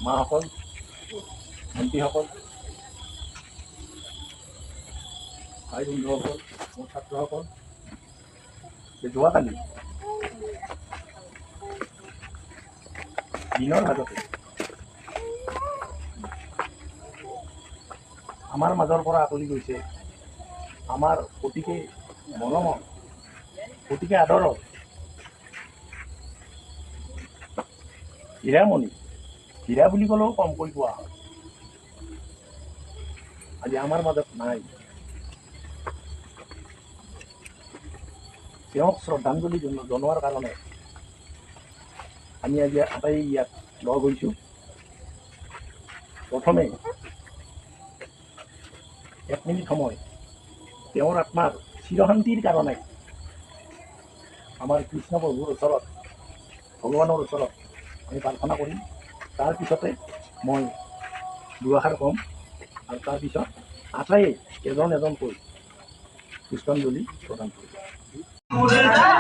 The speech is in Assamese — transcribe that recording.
মাসকল, ভণ্টিসকল, ভাই বন্ধুসকল, মোৰ ছাত্ৰসকল, যোৱাকালি দিনৰ ভাগতে আমাৰ মাজৰ পৰা আঁতৰি গৈছে আমাৰ অতিকে মৰমৰ, অতিকে আদৰৰ হীৰামণি, হীৰা বুলি ক'লেও কমকৈ কোৱা হয়। আজি আমাৰ মাজত নাই। তেওঁক শ্ৰদ্ধাঞ্জলি জনোৱাৰ কাৰণে আমি আজি আটাই ইয়াত লগ হৈছোঁ। প্ৰথমে 1 মিনিট সময় তেওঁৰ আত্মাৰ চিৰশান্তিৰ কাৰণে আমাৰ কৃষ্ণ প্ৰভুৰ ওচৰত, ভগৱানৰ ওচৰত আমি প্ৰাৰ্থনা কৰিম। তাৰপিছতে মই দুআষাৰ ক'ম আৰু তাৰপিছত আটাইয়ে এজন এজনকৈ পুষ্পাঞ্জলি প্ৰদান কৰিম।